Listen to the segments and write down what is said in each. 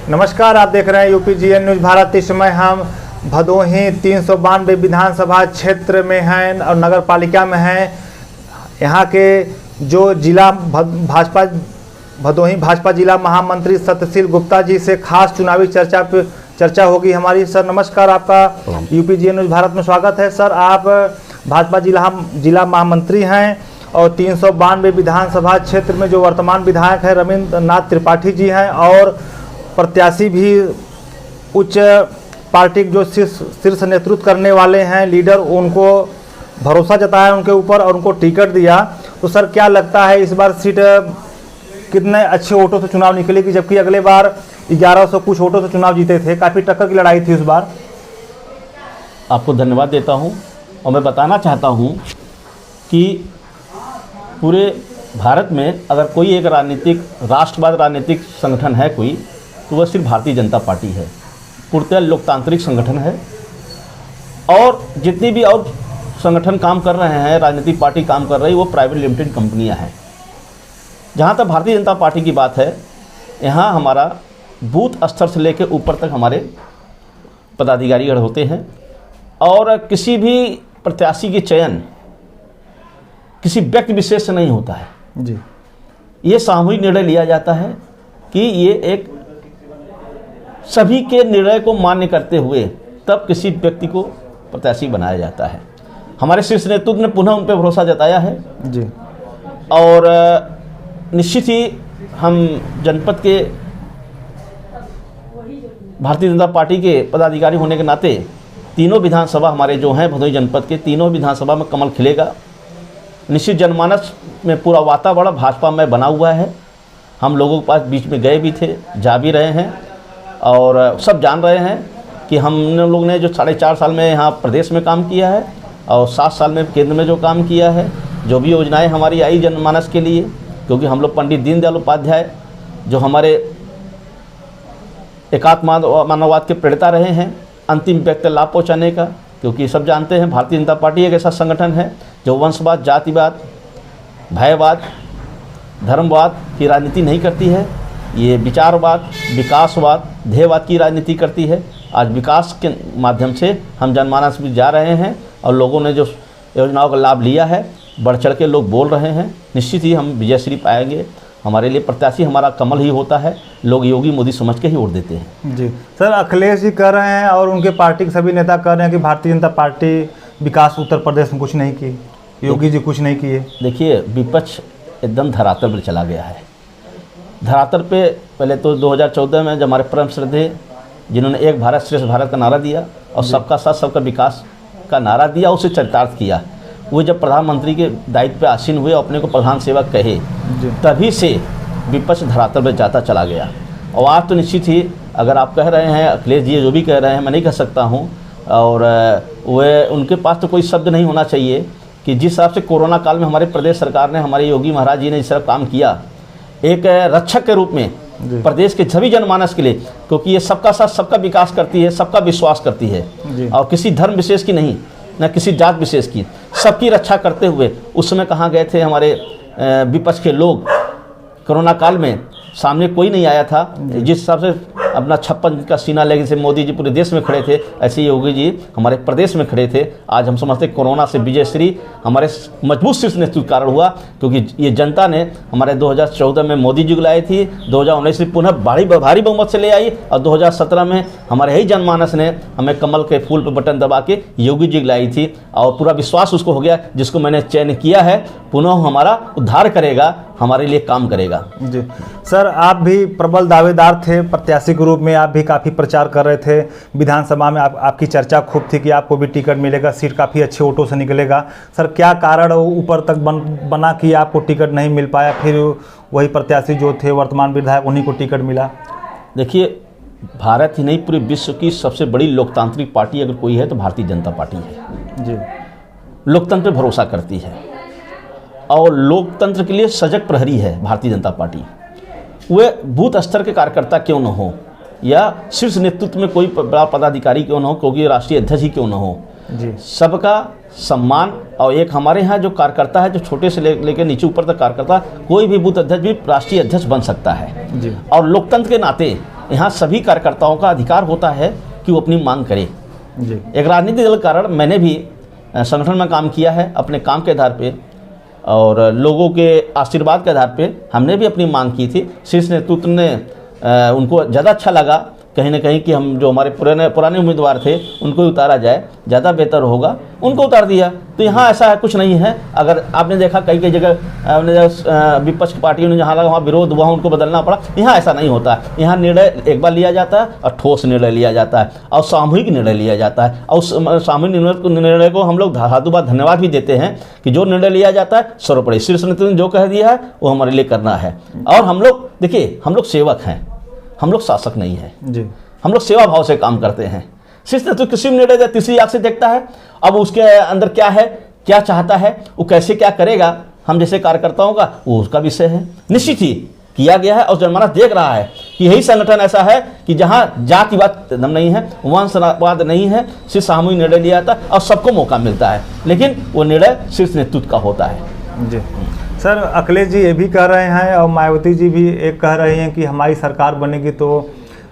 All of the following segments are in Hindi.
नमस्कार, आप देख रहे हैं यूपीजीएन न्यूज़ भारत। इस समय हम भदोही 392 विधानसभा क्षेत्र में हैं और नगर पालिका में हैं। यहाँ के जो जिला भाजपा भदोही भाजपा जिला महामंत्री सत्यशील गुप्ता जी से खास चुनावी चर्चा होगी हमारी। सर नमस्कार, आपका यूपीजीएन न्यूज़ भारत में स्वागत है। सर, आप भाजपा जिला महामंत्री हैं और 392 विधानसभा क्षेत्र में जो वर्तमान विधायक है रविंद्र नाथ त्रिपाठी जी हैं और प्रत्याशी भी उच्च पार्टी जो शीर्ष नेतृत्व करने वाले हैं लीडर, उनको भरोसा जताया उनके ऊपर और उनको टिकट दिया। तो सर क्या लगता है इस बार सीट कितने अच्छे वोटों से चुनाव निकलेगी, जबकि अगले बार 1100 कुछ वोटों से चुनाव जीते थे? काफ़ी टक्कर की लड़ाई थी इस बार। आपको धन्यवाद देता हूं और मैं बताना चाहता हूं कि पूरे भारत में अगर कोई एक राष्ट्रवाद राजनीतिक संगठन है कोई, तो वह सिर्फ भारतीय जनता पार्टी है। पूर्णतः लोकतांत्रिक संगठन है और जितनी भी और संगठन काम कर रहे हैं, राजनीतिक पार्टी काम कर रही है, वो प्राइवेट लिमिटेड कंपनियां हैं। जहाँ तक भारतीय जनता पार्टी की बात है, यहाँ हमारा बूथ स्तर से लेकर ऊपर तक हमारे पदाधिकारीगण होते हैं और किसी भी प्रत्याशी के चयन किसी व्यक्ति विशेष से नहीं होता है जी। ये सामूहिक निर्णय लिया जाता है कि ये एक सभी के निर्णय को मान्य करते हुए तब किसी व्यक्ति को प्रत्याशी बनाया जाता है। हमारे शीर्ष नेतृत्व ने पुनः उन पर भरोसा जताया है जी और निश्चित ही हम जनपद के भारतीय जनता पार्टी के पदाधिकारी होने के नाते तीनों विधानसभा हमारे जो हैं भदोही जनपद के तीनों विधानसभा में कमल खिलेगा। निश्चित जनमानस में पूरा वातावरण भाजपा में बना हुआ है। हम लोगों के पास बीच में गए भी थे, जा भी रहे हैं और सब जान रहे हैं कि हम लोग ने जो 4.5 साल में यहाँ प्रदेश में काम किया है और 7 साल में केंद्र में जो काम किया है, जो भी योजनाएं हमारी आई जनमानस के लिए, क्योंकि हम लोग पंडित दीनदयाल उपाध्याय जो हमारे एकात्म मानववाद के प्रणेता रहे हैं, अंतिम व्यक्ति लाभ पहुँचाने का, क्योंकि सब जानते हैं भारतीय जनता पार्टी एक ऐसा संगठन है जो वंशवाद, जातिवाद, भयवाद, धर्मवाद की राजनीति नहीं करती है। ये विचारवाद, विकासवाद, ध्येयवाद की राजनीति करती है। आज विकास के माध्यम से हम जनमानस में जा रहे हैं और लोगों ने जो योजनाओं का लाभ लिया है, बढ़ चढ़ के लोग बोल रहे हैं। निश्चित ही हम विजयश्री पाएंगे। हमारे लिए प्रत्याशी हमारा कमल ही होता है। लोग योगी मोदी समझ के ही वोट देते हैं जी। सर, अखिलेश जी कह रहे हैं और उनके पार्टी के सभी नेता कह रहे हैं कि भारतीय जनता पार्टी विकास उत्तर प्रदेश में कुछ नहीं की, योगी जी कुछ नहीं किए। देखिए, विपक्ष एकदम धरातल पर चला गया है। धरातल पे पहले तो 2014 में जब हमारे परम श्रद्धेय जिन्होंने एक भारत श्रेष्ठ भारत का नारा दिया और सबका साथ सबका विकास का नारा दिया, उसे चरितार्थ किया। वो जब प्रधानमंत्री के दायित्व पे आसीन हुए, अपने को प्रधान सेवक कहे, तभी से विपक्ष धरातल पर जाता चला गया। और आज तो निश्चित ही अगर आप कह रहे हैं, अखिलेश जी जो भी कह रहे हैं, मैं नहीं कह सकता हूँ, और वे उनके पास तो कोई शब्द नहीं होना चाहिए कि जिस हिसाब से कोरोना काल में हमारे प्रदेश सरकार ने, हमारे योगी महाराज जी ने इस तरह काम किया एक रक्षक के रूप में प्रदेश के सभी जनमानस के लिए, क्योंकि ये सबका साथ सबका विकास करती है, सबका विश्वास करती है और किसी धर्म विशेष की नहीं, न किसी जात विशेष की, सबकी रक्षा करते हुए उस समय कहाँ गए थे हमारे विपक्ष के लोग? कोरोना काल में सामने कोई नहीं आया था। जिस हिसाब से अपना 56 का सीना लेके से मोदी जी पूरे देश में खड़े थे, ऐसे ही योगी जी हमारे प्रदेश में खड़े थे। आज हम समझते कोरोना से विजयश्री हमारे मजबूत शीर्ष नेतृत्व के कारण हुआ, क्योंकि ये जनता ने हमारे 2014 में मोदी जी को लाई थी, 2019 में पुनः भारी बहुमत से ले आई और 2017 में हमारे ही जनमानस ने हमें कमल के फूल पर बटन दबा के योगी जी को लाई थी और पूरा विश्वास उसको हो गया, जिसको मैंने चयन किया है पुनः हमारा उद्धार करेगा, हमारे लिए काम करेगा। जी सर, आप भी प्रबल दावेदार थे प्रत्याशी के रूप में, आप भी काफ़ी प्रचार कर रहे थे विधानसभा में, आपकी चर्चा खूब थी कि आपको भी टिकट मिलेगा, सीट काफ़ी अच्छे वोटों से निकलेगा। सर क्या कारण ऊपर तक बना कि आपको टिकट नहीं मिल पाया, फिर वही प्रत्याशी जो थे वर्तमान विधायक उन्हीं को टिकट मिला? देखिए, भारत ही नहीं पूरे विश्व की सबसे बड़ी लोकतांत्रिक पार्टी अगर कोई है तो भारतीय जनता पार्टी है जी। लोकतंत्र पर भरोसा करती है और लोकतंत्र के लिए सजग प्रहरी है भारतीय जनता पार्टी। वे बूथ स्तर के कार्यकर्ता क्यों न हो या शीर्ष नेतृत्व में कोई बड़ा पदाधिकारी क्यों न हो, क्योंकि राष्ट्रीय अध्यक्ष ही क्यों न हो जी, सबका सम्मान। और एक हमारे यहाँ जो कार्यकर्ता है, जो छोटे से लेकर नीचे ऊपर तक कार्यकर्ता, कोई भी बूथ अध्यक्ष भी राष्ट्रीय अध्यक्ष बन सकता है जी। और लोकतंत्र के नाते यहाँ सभी कार्यकर्ताओं का अधिकार होता है कि वो अपनी मांग करे। जी। एक राजनीतिक दल के कारण मैंने भी संगठन में काम किया है, अपने काम के आधार पे और लोगों के आशीर्वाद के आधार पे हमने भी अपनी मांग की थी। शीर्ष नेतृत्व ने उनको ज़्यादा अच्छा लगा कहीं ना कहीं कि हम जो हमारे पुराने उम्मीदवार थे उनको ही उतारा जाए, ज़्यादा बेहतर होगा, उनको उतार दिया। तो यहाँ ऐसा है कुछ नहीं है। अगर आपने देखा कई कई जगह विपक्ष की पार्टियों ने जहाँ लगा वहाँ विरोध हुआ, उनको बदलना पड़ा। यहाँ ऐसा नहीं होता है। यहाँ निर्णय एक बार लिया जाता है और ठोस निर्णय लिया जाता है और सामूहिक निर्णय लिया जाता है। और उस सामूहिक निर्णय को हम लोग धातुबाद धन्यवाद भी देते हैं कि जो निर्णय लिया जाता है सर्वोपरि शीर्ष नेतृत्व ने जो कह दिया है वो हमारे लिए करना है। और हम लोग देखिए, हम लोग सेवक हैं, हम लोग शासक नहीं है जी। हम लोग सेवा भाव से काम करते हैं। शीर्ष नेतृत्व किसी भी निर्णय तीसरी आंख से देखता है। अब उसके अंदर क्या है, क्या चाहता है, वो कैसे क्या करेगा, हम जैसे कार्यकर्ताओं का वो उसका विषय है। निश्चित ही किया गया है और जनमानस देख रहा है कि यही संगठन ऐसा है कि जहाँ जातिवाद दम नहीं है, वंशवाद नहीं है, सिर्फ सामूहिक निर्णय लिया जाता है और सबको मौका मिलता है, लेकिन वो निर्णय शीर्ष नेतृत्व का होता है जी। सर, अखिलेश जी ये भी कह रहे हैं और मायावती जी भी एक कह रही हैं कि हमारी सरकार बनेगी तो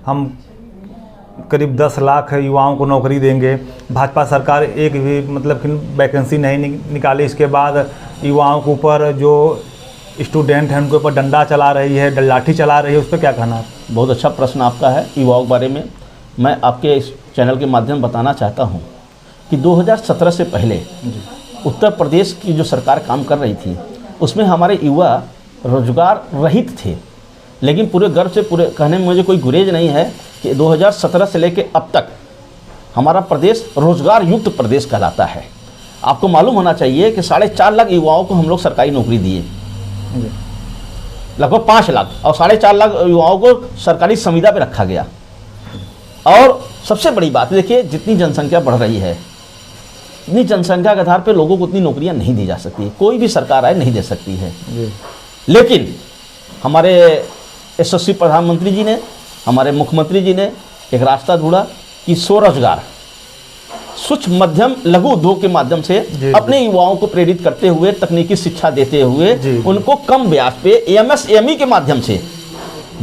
हम करीब 10 लाख युवाओं को नौकरी देंगे। भाजपा सरकार एक भी मतलब कि वैकेंसी नहीं निकाली, इसके बाद युवाओं के ऊपर जो स्टूडेंट हैं उनके ऊपर डंडा चला रही है, लाठी चला रही है, उस पर क्या कहना है? बहुत अच्छा प्रश्न आपका है युवाओं के बारे में। मैं आपके इस चैनल के माध्यम बताना चाहता हूँ कि 2017 से पहले उत्तर प्रदेश की जो सरकार काम कर रही थी उसमें हमारे युवा रोजगार रहित थे। लेकिन पूरे गर्व से पूरे कहने में मुझे कोई गुरेज नहीं है कि 2017 से लेकर अब तक हमारा प्रदेश रोजगार युक्त प्रदेश कहलाता है। आपको मालूम होना चाहिए कि 4.5 लाख युवाओं को हम लोग सरकारी नौकरी दिए, लगभग 5 लाख, और 4.5 लाख युवाओं को सरकारी संविदा पे रखा गया। और सबसे बड़ी बात देखिए, जितनी जनसंख्या बढ़ रही है इतनी जनसंख्या के आधार पर लोगों को उतनी नौकरियां नहीं दी जा सकती, कोई भी सरकार आए नहीं दे सकती है। लेकिन हमारे यशस्वी प्रधानमंत्री जी ने, हमारे मुख्यमंत्री जी ने एक रास्ता ढूंढा कि स्वरोजगार, सूक्ष्म मध्यम लघु उद्योग के माध्यम से अपने युवाओं को प्रेरित करते हुए, तकनीकी शिक्षा देते हुए उनको कम ब्याज पे एमएसएमई के माध्यम से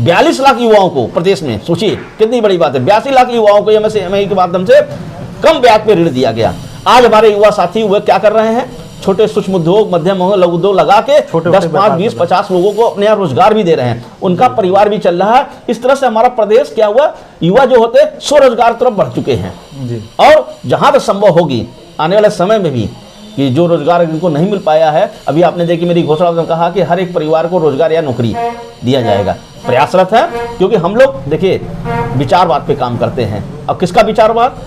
42 लाख युवाओं को प्रदेश में, सोचिए कितनी बड़ी बात है, 82 लाख युवाओं को एमएसएमई के माध्यम से कम ब्याज पे ऋण दिया गया। आज हमारे युवा साथी हुए क्या कर रहे हैं, छोटे सूक्ष्म उद्योग, मध्यम लघु उद्योग लगा के 10, 5, 20, 50 लोगों को अपने यहाँ रोजगार भी दे रहे हैं, उनका परिवार भी चल रहा है। इस तरह से हमारा प्रदेश क्या हुआ, युवा जो होते स्वरोजगार तरफ बढ़ चुके हैं जी। और जहाँ तक संभव होगी आने वाले समय में भी कि जो रोजगार इनको नहीं मिल पाया है, अभी आपने देखी मेरी घोषणा में कहा कि हर एक परिवार को रोजगार या नौकरी दिया जाएगा, प्रयासरत है। क्योंकि हम लोग देखिए विचारवाद पे काम करते हैं। अब किसका विचारवाद?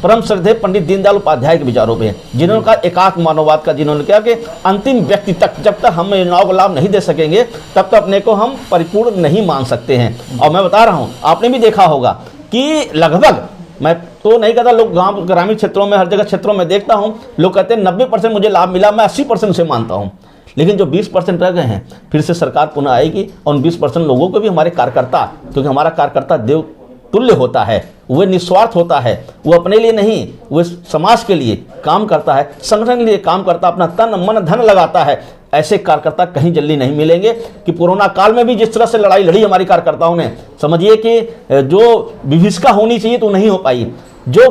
परम श्रद्धेय पंडित दीनदयाल उपाध्याय के विचारों पे, जिन्होंने कहा एकात्म मानववाद का, जिन्होंने कहा कि अंतिम व्यक्ति तक जब तक हम योजनाओं का लाभ नहीं दे सकेंगे तब तक अपने को हम परिपूर्ण नहीं मान सकते हैं। और मैं बता रहा हूँ, आपने भी देखा होगा कि लगभग, मैं तो नहीं कहता, लोग गाँव ग्रामीण क्षेत्रों में, हर जगह क्षेत्रों में देखता हूँ, लोग कहते हैं 90% मुझे लाभ मिला, मैं 80% उसे मानता हूँ। लेकिन जो 20% रह गए हैं, फिर से सरकार पुनः आएगी और उन 20% लोगों को भी हमारे कार्यकर्ता, क्योंकि हमारा कार्यकर्ता देव तुल्य होता है, वह निस्वार्थ होता है, वो अपने लिए नहीं, वो समाज के लिए काम करता है, संगठन के लिए काम करता है, अपना तन मन धन लगाता है। ऐसे कार्यकर्ता कहीं जल्दी नहीं मिलेंगे। कि कोरोना काल में भी जिस तरह से लड़ाई लड़ी हमारी कार्यकर्ताओं ने, समझिए कि जो विभीषिका होनी चाहिए तो नहीं हो पाई, जो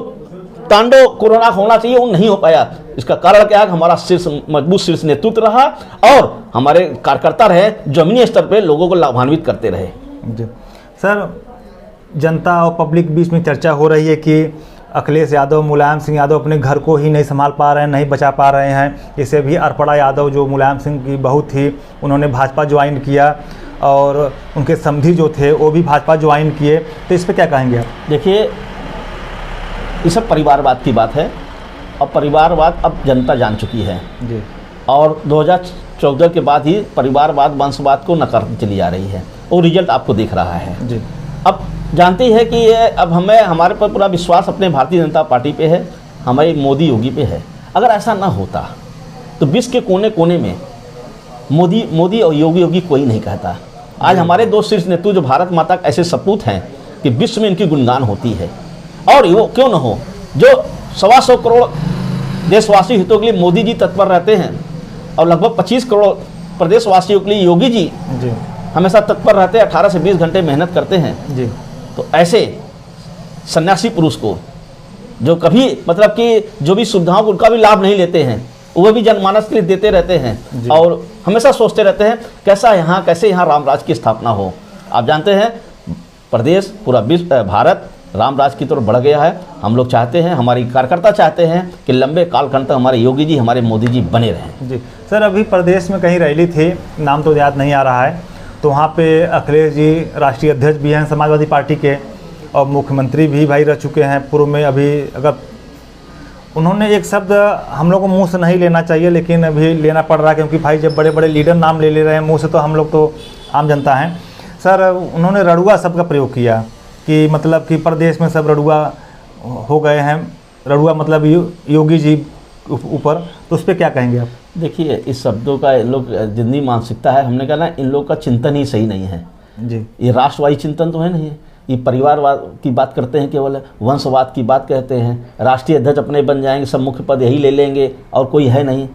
तांडव कोरोना होना चाहिए वो नहीं हो पाया। इसका कारण क्या है? हमारा शीर्ष मजबूत शीर्ष नेतृत्व रहा और हमारे कार्यकर्ता रहे, जमीनी स्तर पर लोगों को लाभान्वित करते रहे। जी सर, जनता और पब्लिक बीच में चर्चा हो रही है कि अखिलेश यादव, मुलायम सिंह यादव अपने घर को ही नहीं संभाल पा रहे हैं, नहीं बचा पा रहे हैं। इसे भी अर्पणा यादव जो मुलायम सिंह की बहू थी, उन्होंने भाजपा ज्वाइन किया और उनके समधी जो थे वो भी भाजपा ज्वाइन किए। तो इस पर क्या कहेंगे आप? देखिए, ये सब परिवारवाद की बात है और परिवारवाद अब जनता जान चुकी है जी। और 2014 के बाद ही परिवारवाद, वंशवाद को नकारती चली जा रही है और रिजल्ट आपको दिख रहा है जी। अब जानती है कि ये अब हमारे पर पूरा विश्वास अपने भारतीय जनता पार्टी पे है, हमारे मोदी योगी पे है। अगर ऐसा ना होता तो विश्व के कोने कोने में मोदी और योगी कोई नहीं कहता। आज हमारे दो शीर्ष नेतृत्व जो भारत माता के ऐसे सपूत हैं कि विश्व में इनकी गुणगान होती है। और वो क्यों न हो, जो 125 करोड़ देशवासी हितों के लिए मोदी जी तत्पर रहते हैं और लगभग 25 करोड़ प्रदेशवासियों के लिए योगी जी हमेशा तत्पर रहते हैं, 18 से 20 घंटे मेहनत करते हैं जी। तो ऐसे सन्यासी पुरुष को जो कभी मतलब कि जो भी सुविधाओं उनका भी लाभ नहीं लेते हैं, वो भी जनमानस के लिए देते रहते हैं और हमेशा सोचते रहते हैं कैसे यहाँ राम राज की स्थापना हो। आप जानते हैं प्रदेश पूरा विश्व भारत राम राज की तरफ बढ़ गया है। हम लोग चाहते हैं, हमारी कार्यकर्ता चाहते हैं कि लंबे कालखंड तक हमारे योगी जी, हमारे मोदी जी बने रहें। जी सर, अभी प्रदेश में कहीं रैली थी, नाम तो याद नहीं आ रहा है, तो वहाँ पे अखिलेश जी राष्ट्रीय अध्यक्ष भी हैं समाजवादी पार्टी के और मुख्यमंत्री भी भाई रह चुके हैं पूर्व में। अभी अगर उन्होंने एक शब्द हम लोग को मुँह से नहीं लेना चाहिए, लेकिन अभी लेना पड़ रहा है, क्योंकि भाई जब बड़े बड़े लीडर नाम ले रहे हैं मुँह से, तो हम लोग तो आम जनता हैं। सर, उन्होंने रड़ुआ शब्द का प्रयोग किया कि मतलब कि प्रदेश में सब रड़ुआ हो गए हैं, रड़ुआ मतलब योगी जी ऊपर, तो उस पर क्या कहेंगे आप? देखिए, इस शब्दों का इन लोग जितनी मानसिकता है, हमने कहा ना, इन लोग का चिंतन ही सही नहीं है जी। ये राष्ट्रवादी चिंतन तो है नहीं, ये परिवारवाद की बात करते हैं, केवल वंशवाद की बात कहते हैं। राष्ट्रीय अध्यक्ष अपने बन जाएंगे, सब मुख्य पद यही ले लेंगे और कोई है नहीं,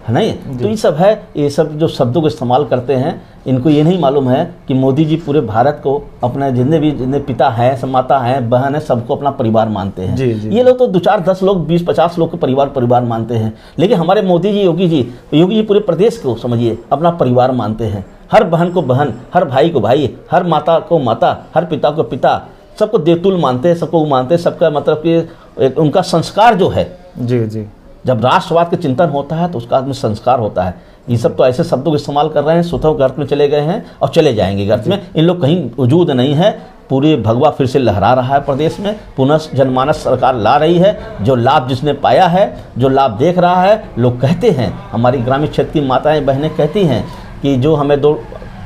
है नहीं। तो ये सब है, ये सब जो शब्दों को इस्तेमाल करते हैं, इनको ये नहीं मालूम है कि मोदी जी पूरे भारत को अपने जितने पिता हैं, माता हैं, बहन हैं, सबको अपना परिवार मानते हैं। ये लोग तो 2-4-10 लोग, 20-50 लोग को परिवार मानते हैं, लेकिन हमारे मोदी जी, योगी जी पूरे प्रदेश को समझिए अपना परिवार मानते हैं। हर बहन को बहन, हर भाई को भाई, हर माता को माता, हर पिता को पिता, सबको देवतुल्य मानते हैं, सबको मानते हैं। सबका मतलब कि उनका संस्कार जो है, जी, जब राष्ट्रवाद का चिंतन होता है तो उसका आदमी संस्कार होता है। ये सब तो ऐसे शब्दों का इस्तेमाल कर रहे हैं, स्वतः गर्त में चले गए हैं और चले जाएंगे गर्त में। इन लोग कहीं वजूद नहीं है। पूरे भगवा फिर से लहरा रहा है प्रदेश में, पुनः जनमानस सरकार ला रही है। जो लाभ जिसने पाया है, जो लाभ देख रहा है, लोग कहते हैं, हमारी ग्रामीण क्षेत्र की माताएं बहनें कहती हैं कि जो हमें 2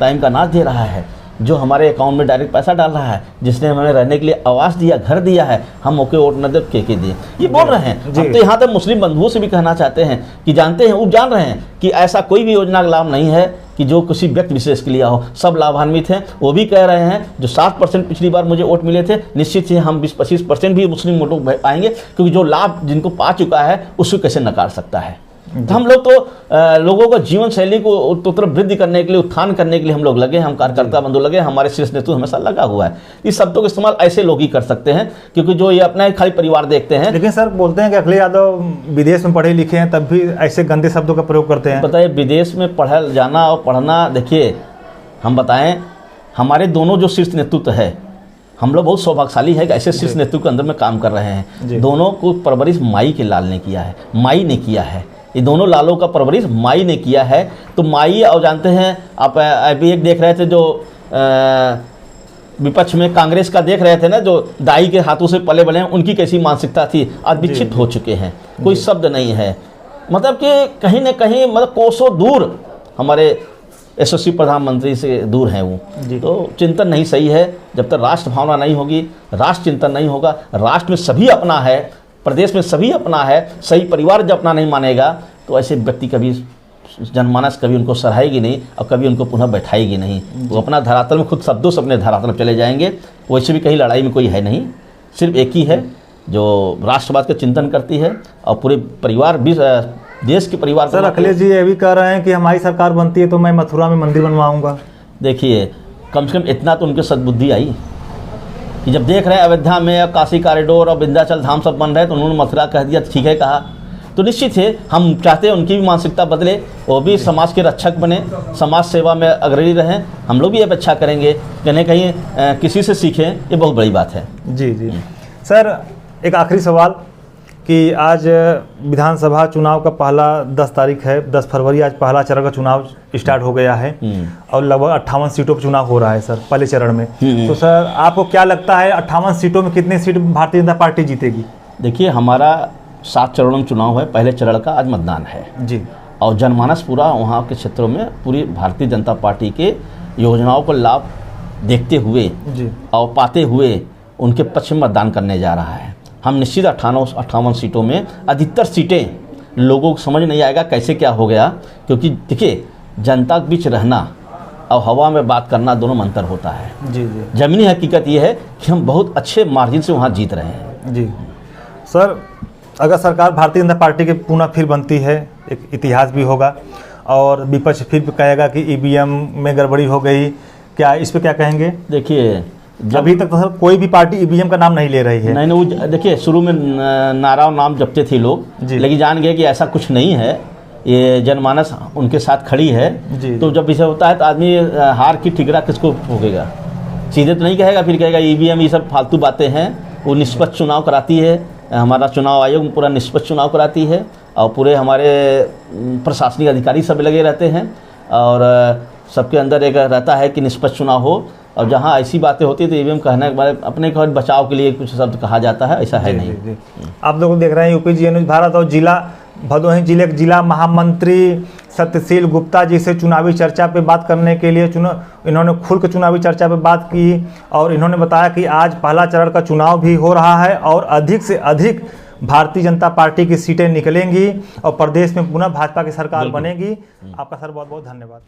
टाइम का अनाज दे रहा है, जो हमारे अकाउंट में डायरेक्ट पैसा डाल रहा है, जिसने हमें रहने के लिए आवास दिया, घर दिया है, हम ओके वोट न दे के दिए, ये बोल रहे हैं। हम तो यहाँ तक मुस्लिम बंधुओं से भी कहना चाहते हैं कि जानते हैं, वो जान रहे हैं कि ऐसा कोई भी योजना का लाभ नहीं है कि जो किसी व्यक्ति विशेष के लिए हो, सब लाभान्वित हैं। वो भी कह रहे हैं जो 7% पिछली बार मुझे वोट मिले थे, निश्चित ही हम 20-25% भी मुस्लिम वोटों पाएंगे, क्योंकि जो लाभ जिनको पा चुका है उसको कैसे नकार सकता है। तो हम लोग तो लोगों को जीवन शैली को तो तरफ वृद्धि करने के लिए, उत्थान करने के लिए हम लोग लगे, हम कार्यकर्ता बंधु लगे, हमारे शीर्ष नेतृत्व हमेशा लगा हुआ है। इस शब्दों का इस्तेमाल ऐसे लोग ही कर सकते हैं, क्योंकि जो ये अपना खाली परिवार देखते हैं। लेकिन सर बोलते हैं कि अखिलेश यादव विदेश में पढ़े लिखे हैं, तब भी ऐसे गंदे शब्दों का प्रयोग करते हैं। बताइए, विदेश में पढ़ल जाना और पढ़ना, देखिए हम बताएं, हमारे दोनों जो शीर्ष नेतृत्व है, हम लोग बहुत सौभाग्यशाली है कि ऐसे शीर्ष नेतृत्व के अंदर में काम कर रहे हैं। दोनों को परवरिश माई के लाल ने किया है, माई ने किया है। ये दोनों लालों का परवरिश माई ने किया है। तो माई, और जानते हैं आप अभी एक देख रहे थे जो विपक्ष में कांग्रेस का देख रहे थे ना, जो दाई के हाथों से पले बने हैं, उनकी कैसी मानसिकता थी, आज विकसित हो चुके हैं। कोई शब्द नहीं है, मतलब कि कहीं ना कहीं मतलब कोसों दूर हमारे यशस्वी प्रधानमंत्री से दूर हैं वो। तो चिंतन नहीं सही है। जब तक राष्ट्र भावना नहीं होगी, राष्ट्र चिंतन नहीं होगा, राष्ट्र में सभी अपना है, प्रदेश में सभी अपना है, सही परिवार जब अपना नहीं मानेगा, तो ऐसे व्यक्ति कभी जनमानस कभी उनको सराहेगी नहीं और कभी उनको पुनः बैठाएगी नहीं। वो अपना धरातल में खुद शब्दों से अपने धरातल में चले जाएंगे। वैसे भी कहीं लड़ाई में कोई है नहीं, सिर्फ एक ही है जो राष्ट्रवाद का चिंतन करती है और पूरे परिवार भी देश के परिवार। सर, अखिलेश जी ये भी कह रहे हैं कि हमारी सरकार बनती है तो मैं मथुरा में मंदिर बनवाऊंगा। देखिए, कम से कम इतना तो उनके सद्बुद्धि आई कि जब देख रहे हैं अयोध्या में काशी कॉरिडोर और विंध्याचल धाम सब बन रहे हैं, तो उन्होंने मथुरा कह दिया, ठीक है कहा। तो निश्चित है हम चाहते हैं उनकी भी मानसिकता बदले, वो भी समाज के रक्षक बने, समाज सेवा में अग्रणी रहें। हम लोग भी ये अच्छा करेंगे, कहीं कहीं किसी से सीखें, ये बहुत बड़ी बात है। जी सर, एक आखिरी सवाल कि आज विधानसभा चुनाव का पहला 10 तारीख है, 10 फरवरी आज पहला चरण का चुनाव स्टार्ट हो गया है और लगभग 58 सीटों पर चुनाव हो रहा है सर, पहले चरण में। तो सर आपको क्या लगता है 58 सीटों में कितनी सीट भारतीय जनता पार्टी जीतेगी? देखिए, हमारा 7 चरणों में चुनाव है, पहले चरण का आज मतदान है जी, और जनमानस पूरा वहाँ के क्षेत्रों में पूरी भारतीय जनता पार्टी के योजनाओं को लाभ देखते हुए जी और पाते हुए उनके पक्ष में मतदान करने जा रहा है। हम निश्चित 58 सीटों में अधिकतर सीटें लोगों को समझ नहीं आएगा कैसे क्या हो गया, क्योंकि देखिए जनता के बीच रहना और हवा में बात करना दोनों में अंतर होता है। जी ज़मीनी हकीकत ये है कि हम बहुत अच्छे मार्जिन से वहाँ जीत रहे हैं। जी सर, अगर सरकार भारतीय जनता पार्टी की पुनः फिर बनती है, एक इतिहास भी होगा और विपक्ष फिर कहेगा कि ईवीएम में गड़बड़ी हो गई, क्या इस पर क्या कहेंगे? देखिए, अभी तक तो सर कोई भी पार्टी ईवीएम का नाम नहीं ले रही है। नहीं नहीं, वो देखिए शुरू में नारा और नाम जपते थे लोग, जी। लेकिन जान गए कि ऐसा कुछ नहीं है, ये जनमानस उनके साथ खड़ी है। जी। तो जब इसे होता है तो आदमी हार की ठिकरा किसको भोगेगा, सीधे तो नहीं कहेगा, फिर कहेगा ईवीएम ये सब फालतू बातें हैं। वो निष्पक्ष चुनाव कराती है, हमारा चुनाव आयोग पूरा निष्पक्ष चुनाव कराती है, और पूरे हमारे प्रशासनिक अधिकारी सब लगे रहते हैं, और सबके अंदर एक रहता है कि निष्पक्ष चुनाव हो। और जहाँ ऐसी बातें होती है तो ईवीएम कहने के बारे अपने को बचाव के लिए कुछ शब्द कहा जाता है, ऐसा है जी, नहीं। जी, जी। आप लोग देख रहे हैं यूपीजीए न्यूज़ भारत, और जिला भदोही जिले के जिला महामंत्री सत्यशील गुप्ता जी से चुनावी चर्चा पे बात करने के लिए इन्होंने खुल के चुनावी चर्चा पे बात की, और इन्होंने बताया कि आज पहला चरण का चुनाव भी हो रहा है और अधिक से अधिक भारतीय जनता पार्टी की सीटें निकलेंगी और प्रदेश में पुनः भाजपा की सरकार बनेगी। आपका सर बहुत बहुत धन्यवाद।